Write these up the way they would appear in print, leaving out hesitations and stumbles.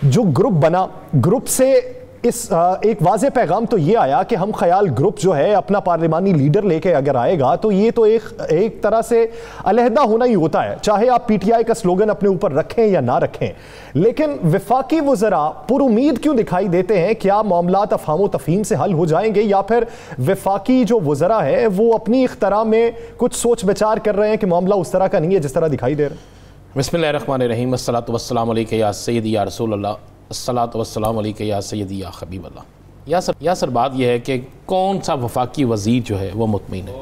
جو گروپ بنا، گروپ سے ایک واضح پیغام تو یہ آیا کہ ہم خیال گروپ جو ہے اپنا پارلیمانی لیڈر لے کے اگر آئے گا تو یہ تو ایک طرح سے علیحدہ ہونا ہی ہوتا ہے، چاہے آپ پی ٹی آئی کا سلوگن اپنے اوپر رکھیں یا نہ رکھیں۔ لیکن وفاقی وزراء پر امید کیوں دکھائی دیتے ہیں؟ کیا معاملات افہام و تفہیم سے حل ہو جائیں گے، یا پھر وفاقی جو وزراء ہیں وہ اپنی اختراع میں کچھ سوچ بچار کر رہے ہیں کہ معاملہ اس طرح کا نہیں ہے جس طرح دکھائی دے رہا ہے؟ بسم اللہ الرحمن الرحیم، الصلاۃ والسلام علیکہ یا سیدی یا رسول اللہ، الصلاۃ والسلام علیکہ یا سیدی یا حبیب اللہ۔ یا سر بات یہ ہے کہ کون سا وفاقی وزیر جو ہے وہ مطمئن ہے؟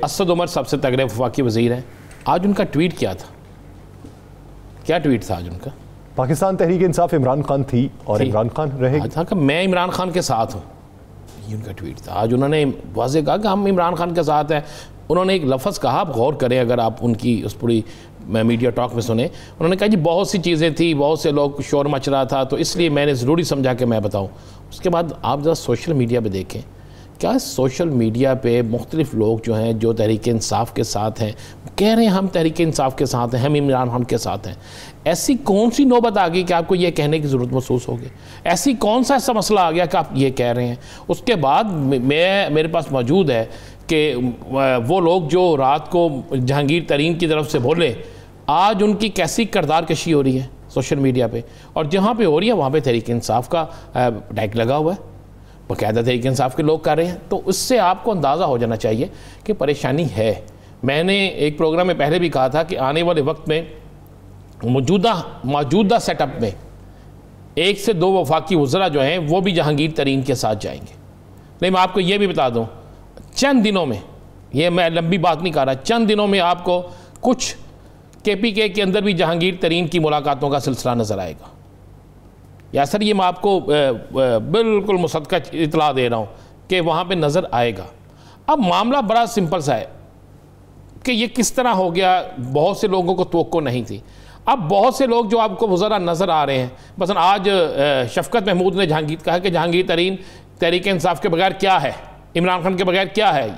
اسد عمر سب سے تگڑے وفاقی وزیر ہیں۔ آج ان کا ٹویٹ کیا تھا؟ کیا ٹویٹ تھا آج ان کا؟ پاکستان تحریک انصاف عمران خان تھی اور عمران خان رہے گا تھا کہ میں عمران خان کے ساتھ ہوں، یہ ان کا ٹویٹ تھا۔ آج انہوں نے واضح کہا کہ ہم عمران خان کے ساتھ ہیں۔ انہوں نے ایک لفظ کہا، آپ غور کریں اگر آپ ان کی اس پوری میڈیا ٹاک میں سنیں، انہوں نے کہا جی بہت سی چیزیں تھیں، بہت سے لوگ شور مچ رہا تھا تو اس لیے میں نے ضروری سمجھا کہ میں بتاؤں۔ اس کے بعد آپ ذرا سوشل میڈیا پہ دیکھیں، کیا سوشل میڈیا پہ مختلف لوگ جو ہیں جو تحریک انصاف کے ساتھ ہیں کہہ رہے ہیں ہم تحریک انصاف کے ساتھ ہیں، ہم عمران خان کے ساتھ ہیں۔ ایسی کون سی نوبت آ گئی کہ آپ کو یہ کہنے کی ضرورت محسوس ہوگی؟ ایسی کون سا ایسا مسئلہ آ گیا کہ آپ یہ کہہ رہے ہیں؟ اس کے بعد میرے پاس موجود ہے کہ وہ لوگ جو رات کو جہانگیر ترین کی طرف سے بولے، آج ان کی کیسی کردار کشی ہو رہی ہے سوشل میڈیا پہ، اور جہاں پہ ہو رہی ہے وہاں پہ تحریک انصاف کا ٹیگ لگا ہوا ہے، باقاعدہ تحریک انصاف کے لوگ کر رہے ہیں۔ تو اس سے آپ کو اندازہ ہو جانا چاہیے کہ پریشانی ہے۔ میں نے ایک پروگرام میں پہلے بھی کہا تھا کہ آنے والے وقت میں موجودہ سیٹ اپ میں 1 سے 2 وفاقی وزراء جو ہیں وہ بھی جہانگیر ترین کے ساتھ جائیں گے۔ لیکن میں آپ کو یہ بھی بتا دوں، چند دنوں میں، یہ میں لمبی بات نہیں کر رہا، چند دنوں میں آپ کو کچھ کے پی کے اندر بھی جہانگیر ترین کی ملاقاتوں کا سلسلہ نظر آئے گا۔ یا سر یہ میں آپ کو بالکل مصدقہ اطلاع دے رہا ہوں کہ وہاں پہ نظر آئے گا۔ اب معاملہ بڑا سمپل سا ہے کہ یہ کس طرح ہو گیا، بہت سے لوگوں کو توقع نہیں تھی۔ اب بہت سے لوگ جو آپ کو وزراء نظر آ رہے ہیں، مثلا آج شفقت محمود نے کہا کہ جہانگیر ترین تحریک انصاف کے بغیر کیا ہے، عمران خان کے بغیر کیا ہے۔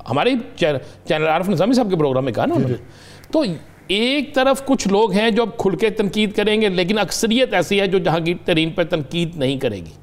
ہمارے چینل عارف نظامی صاحب کے پروگرام میں کہا نا انہوں نے۔ تو ایک طرف کچھ لوگ ہیں جو اب کھل کے تنقید کریں گے، لیکن اکثریت ایسی ہے جو جہانگیر ترین پر تنقید نہیں کرے گی۔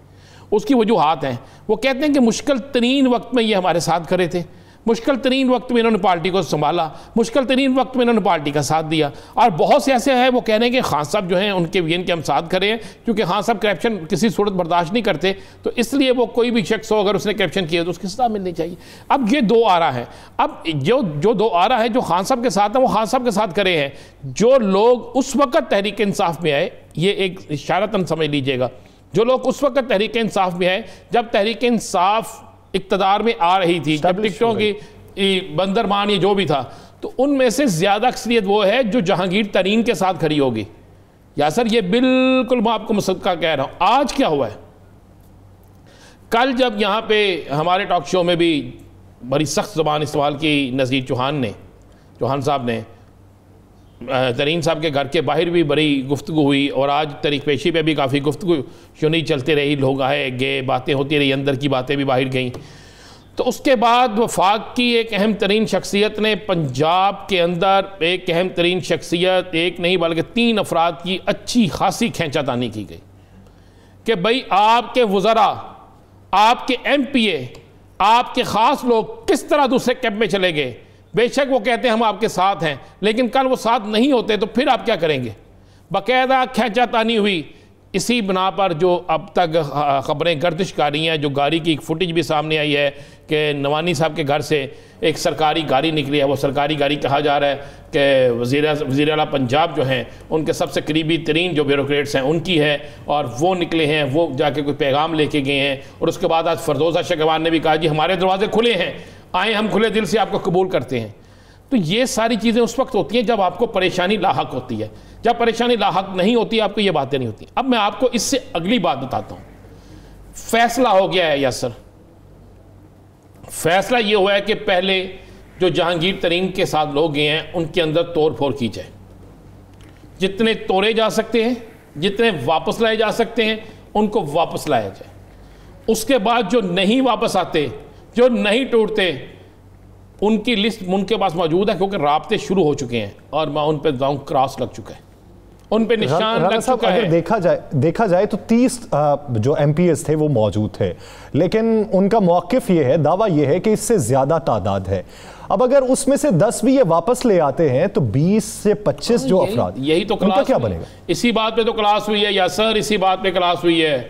اس کی وجوہات ہیں، وہ کہتے ہیں کہ مشکل ترین وقت میں یہ ہمارے ساتھ کھڑے تھے، مشکل ترین وقت میں انہوں نے پارٹی کو سنبھالا، مشکل ترین وقت میں انہوں نے پارٹی کا ساتھ دیا۔ اور بہت سے ایسے ہیں وہ کہہ رہے ہیں کہ خان صاحب جو ہیں ان کے ہم ساتھ کھڑے ہیں، کیونکہ خان صاحب کرپشن کسی صورت برداشت نہیں کرتے، تو اس لیے وہ کوئی بھی شخص ہو اگر اس نے کرپشن کیا تو اس کی سزا ملنی چاہیے۔ اب یہ 2 آرا ہیں۔ اب جو 2 آرا ہیں جو خان صاحب کے ساتھ ہیں وہ خان صاحب کے ساتھ کھڑے ہیں۔ جو لوگ اس وقت تحریک انصاف میں آئے، یہ ایک اشارتاً سمجھ لیجئے گا، جو لوگ اس وقت تحریک انصاف میں آئے جب تحریک انصاف اقتدار میں آ رہی تھی، جب ٹکٹوں کی بندرمان یہ جو بھی تھا، تو ان میں سے زیادہ اکثریت وہ ہے جو جہانگیر ترین کے ساتھ کھڑی ہوگی۔ یا سر یہ بالکل میں آپ کو مصدقہ کہہ رہا ہوں۔ آج کیا ہوا ہے؟ کل جب یہاں پہ ہمارے ٹاک شو میں بھی بڑی سخت زبان استعمال کی نذیر چوہان صاحب نے، ترین صاحب کے گھر کے باہر بھی بڑی گفتگو ہوئی، اور آج تحریک پیشی پہ بھی کافی گفتگو شنی چلتے رہی، لوگ آئے گئے، باتیں ہوتی رہی، اندر کی باتیں بھی باہر گئیں۔ تو اس کے بعد وفاق کی ایک اہم ترین شخصیت نے پنجاب کے اندر ایک اہم ترین شخصیت، ایک نہیں بلکہ 3 افراد کی اچھی خاصی کھینچا تانی کی گئی کہ بھئی آپ کے وزراء، آپ کے ایم پی اے، آپ کے خاص لوگ کس طرح دوسرے کیمپ میں چلے گئے۔ بے شک وہ کہتے ہیں ہم آپ کے ساتھ ہیں، لیکن کل وہ ساتھ نہیں ہوتے تو پھر آپ کیا کریں گے؟ باقاعدہ کھینچا تانی ہوئی۔ اسی بنا پر جو اب تک خبریں گردش کر رہی ہیں، جو گاڑی کی ایک فوٹیج بھی سامنے آئی ہے کہ نوانی صاحب کے گھر سے ایک سرکاری گاڑی نکلی ہے، وہ سرکاری گاڑی کہا جا رہا ہے کہ وزیر اعلیٰ پنجاب جو ہیں ان کے سب سے قریبی ترین جو بیوروکریٹس ہیں ان کی ہے، اور وہ نکلے ہیں، وہ جا کے کوئی پیغام لے کے گئے ہیں۔ اور اس کے بعد آج فردوسہ شگوان نے بھی کہا جی ہمارے دروازے کھلے ہیں، آئیں ہم کھلے دل سے آپ کو قبول کرتے ہیں۔ تو یہ ساری چیزیں اس وقت ہوتی ہیں جب آپ کو پریشانی لاحق ہوتی ہے، جب پریشانی لاحق نہیں ہوتی آپ کو یہ باتیں نہیں ہوتی۔ اب میں آپ کو اس سے اگلی بات بتاتا ہوں۔ فیصلہ ہو گیا ہے یاسر، فیصلہ یہ ہوا ہے کہ پہلے جو جہانگیر ترین کے ساتھ لوگ گئے ہیں ان کے اندر توڑ پھوڑ کی جائے، جتنے توڑے جا سکتے ہیں، جتنے واپس لائے جا سکتے ہیں ان کو واپس لایا جائے۔ اس کے بعد جو نہیں واپس آتے، جو نہیں ٹوٹتے، ان کی لسٹ ان کے پاس موجود ہے، کیونکہ رابطے شروع ہو چکے ہیں اور میں ان پہ کراس لگ چکا ہے۔ ان پہ نشان لگ چکا ہے. اگر دیکھا جائے تو 30 جو ایم پی ایس تھے وہ موجود تھے، لیکن ان کا موقف یہ ہے، دعویٰ یہ ہے کہ اس سے زیادہ تعداد ہے. اب اگر اس میں سے 10 بھی یہ واپس لے آتے ہیں تو 20 سے 25 جو افراد، یہی تو ان کا کیا بنے گا؟ اسی بات پہ تو کلاس ہوئی ہے یاسر، اسی بات پہ کلاس ہوئی ہے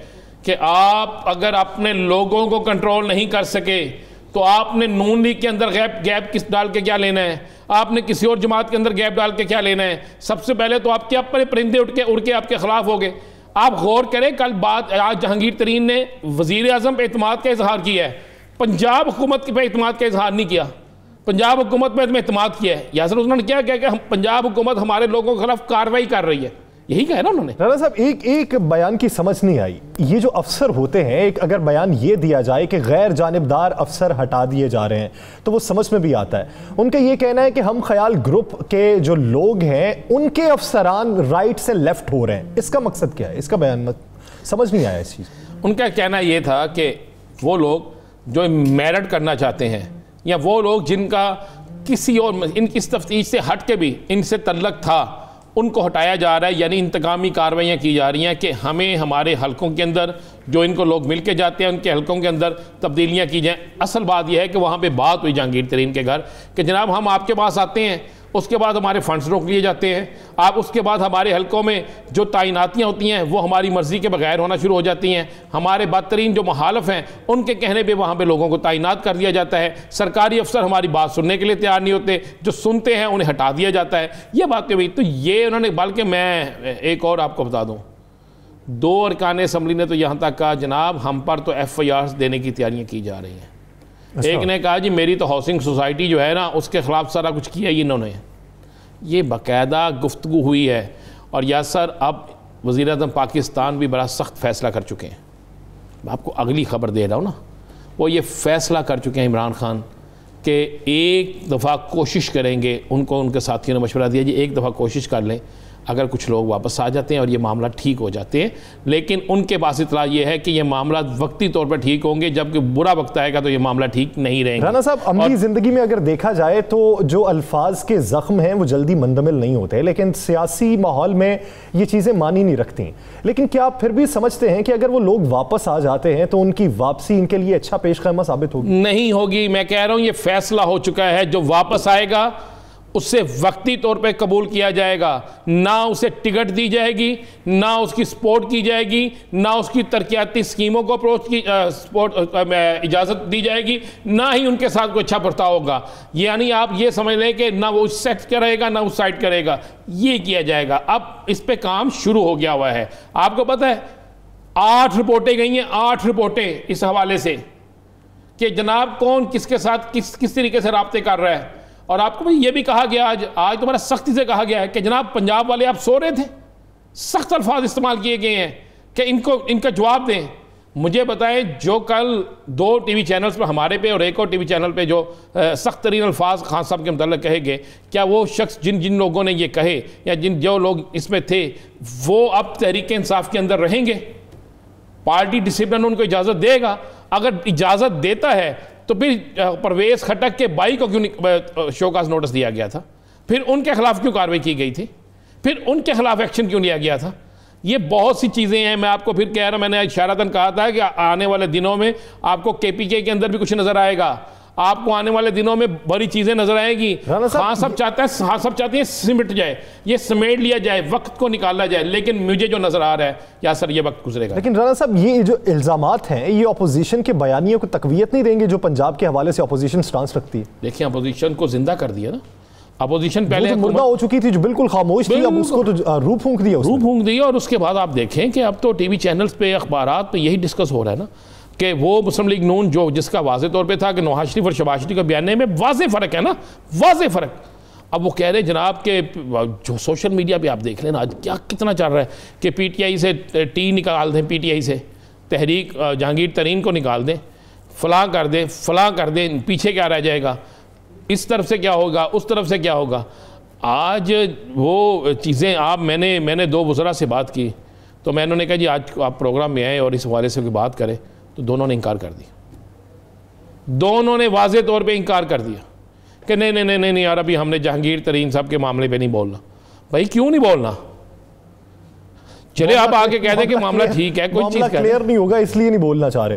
کہ آپ اگر اپنے لوگوں کو کنٹرول نہیں کر سکے تو آپ نے نون لیگ کے اندر گیپ کس ڈال کے کیا لینا ہے؟ آپ نے کسی اور جماعت کے اندر گیپ ڈال کے کیا لینا ہے؟ سب سے پہلے تو آپ کے اپنے پرندے اڑ کے آپ کے خلاف ہو گئے. آپ غور کریں، کل آج جہانگیر ترین نے وزیر اعظم پہ اعتماد کا اظہار کیا ہے، پنجاب حکومت پہ اعتماد کا اظہار نہیں کیا. پنجاب حکومت پہ اعتماد کیا ہے. یاسر انہوں نے کیا کہ پنجاب حکومت ہمارے لوگوں کے خلاف کارروائی کر رہی ہے، یہی کہا نا انہوں نے. رانا صاحب ایک بیان کی سمجھ نہیں آئی. یہ جو افسر ہوتے ہیں، ایک اگر بیان یہ دیا جائے کہ غیر جانبدار افسر ہٹا دیے جا رہے ہیں تو وہ سمجھ میں بھی آتا ہے. ان کا یہ کہنا ہے کہ ہم خیال گروپ کے جو لوگ ہیں ان کے افسران رائٹ سے لیفٹ ہو رہے ہیں. اس کا مقصد کیا ہے؟ اس کا بیان سمجھ نہیں آیا اس چیز. ان کا کہنا یہ تھا کہ وہ لوگ جو میرٹ کرنا چاہتے ہیں یا وہ لوگ جن کا کسی اور ان کی تفتیش سے ہٹ کے بھی ان سے تعلق تھا، ان کو ہٹایا جا رہا ہے. یعنی انتقامی کارروائیاں کی جا رہی ہیں کہ ہمیں ہمارے حلقوں کے اندر جو ان کو لوگ مل کے جاتے ہیں ان کے حلقوں کے اندر تبدیلیاں کی جائیں. اصل بات یہ ہے کہ وہاں پہ بات ہوئی جہانگیر ترین کے گھر کہ جناب ہم آپ کے پاس آتے ہیں، اس کے بعد ہمارے فنڈز روک لیے جاتے ہیں. آپ اس کے بعد ہمارے حلقوں میں جو تعیناتیاں ہوتی ہیں وہ ہماری مرضی کے بغیر ہونا شروع ہو جاتی ہیں. ہمارے بدترین جو مخالف ہیں ان کے کہنے پہ وہاں پہ لوگوں کو تعینات کر دیا جاتا ہے. سرکاری افسر ہماری بات سننے کے لیے تیار نہیں ہوتے، جو سنتے ہیں انہیں ہٹا دیا جاتا ہے. یہ باتیں ہوئی. تو یہ انہوں نے، بلکہ میں ایک اور آپ کو بتا دوں، 2 ارکان اسمبلی نے تو یہاں تک کہا جناب ہم پر تو ایف آئی آرز دینے کی تیاریاں کی جا رہی ہیں. ایک نے کہا جی میری تو ہاؤسنگ سوسائٹی جو ہے نا اس کے خلاف سارا کچھ کیا ہی انہوں نے. یہ باقاعدہ گفتگو ہوئی ہے. اور یاسر اب وزیر اعظم پاکستان بھی بڑا سخت فیصلہ کر چکے ہیں. میں آپ کو اگلی خبر دے رہا ہوں نا، وہ یہ فیصلہ کر چکے ہیں عمران خان کہ ایک دفعہ کوشش کریں گے. ان کو ان کے ساتھیوں نے مشورہ دیا جی ایک دفعہ کوشش کر لیں، اگر کچھ لوگ واپس آ جاتے ہیں اور یہ معاملہ ٹھیک ہو جاتے ہیں. لیکن ان کے پاس اطلاع یہ ہے کہ یہ معاملات وقتی طور پر ٹھیک ہوں گے، جبکہ برا وقت آئے گا تو یہ معاملہ ٹھیک نہیں رہیں گے. رانا صاحب عملی زندگی میں اگر دیکھا جائے تو جو الفاظ کے زخم ہیں وہ جلدی مندمل نہیں ہوتے، لیکن سیاسی ماحول میں یہ چیزیں معنی نہیں رکھتی. لیکن کیا آپ پھر بھی سمجھتے ہیں کہ اگر وہ لوگ واپس آ جاتے ہیں تو ان کی واپسی ان کے لیے اچھا پیش خیمہ ثابت ہوگی؟ نہیں ہوگی. میں کہہ رہا ہوں یہ فیصلہ ہو چکا ہے. جو واپس آئے گا اس سے وقتی طور پہ قبول کیا جائے گا، نہ اسے ٹکٹ دی جائے گی، نہ اس کی سپورٹ کی جائے گی، نہ اس کی ترقیاتی سکیموں کو اجازت دی جائے گی، نہ ہی ان کے ساتھ کوئی اچھا برتاؤ ہوگا. یعنی آپ یہ سمجھ لیں کہ نہ وہ اس سیٹ کرے گا نہ اس سائٹ کرے گا، یہ کیا جائے گا. اب اس پہ کام شروع ہو گیا ہوا ہے. آپ کو پتہ ہے 8 رپورٹیں گئی ہیں، 8 رپورٹیں اس حوالے سے کہ جناب کون کس کے ساتھ کس طریقے سے رابطے کر رہا ہے. اور آپ کو یہ بھی کہا گیا، آج تو بڑا سختی سے کہا گیا ہے کہ جناب پنجاب والے آپ سو رہے تھے. سخت الفاظ استعمال کیے گئے ہیں کہ ان کا جواب دیں. مجھے بتائیں جو کل 2 ٹی وی چینلز پہ ہمارے پہ اور ایک اور ٹی وی چینل پہ جو سخت ترین الفاظ خان صاحب کے متعلق کہے گئے، کیا وہ شخص جن لوگوں نے یہ کہے یا جو لوگ اس میں تھے وہ اب تحریک انصاف کے اندر رہیں گے؟ پارٹی ڈسپلن ان کو اجازت دے گا؟ اگر اجازت دیتا ہے تو پھر پرویز خٹک کے بھائی کو کیوں شوکاز نوٹس دیا گیا تھا؟ پھر ان کے خلاف کیوں کارروائی کی گئی تھی؟ پھر ان کے خلاف ایکشن کیوں لیا گیا تھا؟ یہ بہت سی چیزیں ہیں. میں آپ کو پھر کہہ رہا ہوں، میں نے اشارتاً کہا تھا کہ آنے والے دنوں میں آپ کو کے پی کے اندر بھی کچھ نظر آئے گا. آپ کو آنے والے دنوں میں بڑی چیزیں نظر آئیں گی. خان صاحب چاہتے ہیں سمٹ جائے، یہ سمیٹ لیا جائے، وقت کو نکالا جائے. لیکن مجھے جو نظر آ رہا ہے یاسر یہ وقت گزرے گا. لیکن رانا صاحب یہ جو الزامات ہیں یہ اپوزیشن کے بیانیوں کو تقویت نہیں دیں گے جو پنجاب کے حوالے سے اپوزیشن سٹانس رکھتی ہے؟ دیکھیں اپوزیشن کو زندہ کر دیا نا. اپوزیشن پہلے مردہ ہو چکی تھی، جو بالکل خاموش تھی، اب اس کو تو روح پھونک دیا. اور اس کے بعد آپ دیکھیں کہ اب تو ٹی وی چینلز پہ اخبارات پہ یہی ڈسکس ہو رہا ہے نا کہ وہ مسلم لیگ نون جس کا واضح طور پہ تھا کہ نواز شریف اور شہباز شریف کا بیانیے میں واضح فرق ہے نا، واضح فرق. اب وہ کہہ رہے جناب کہ جو سوشل میڈیا پہ آپ دیکھ لیں نا آج کتنا چل رہا ہے کہ پی ٹی آئی سے ٹی نکال دیں، پی ٹی آئی سے تحریک جہانگیر ترین کو نکال دیں، فلاں کر دیں، پیچھے کیا رہ جائے گا، اس طرف سے کیا ہوگا، اس طرف سے کیا ہوگا. آج وہ چیزیں میں نے 2 وزراء سے بات کی تو میں انہوں نے کہا جی آج آپ پروگرام میں آئیں اور اس حوالے سے کوئی بات کریں، تو دونوں نے انکار کر دیا. دونوں نے واضح طور پہ انکار کر دیا کہ نہیں یار ابھی ہم نے جہانگیر ترین صاحب کے معاملے پہ نہیں بولنا. بھائی کیوں نہیں بولنا؟ چلے آپ آگے کہہ دیں کہ معاملہ ٹھیک ہے، کوئی چیز کلیئر نہیں ہوگا اس لیے نہیں بولنا چاہ رہے.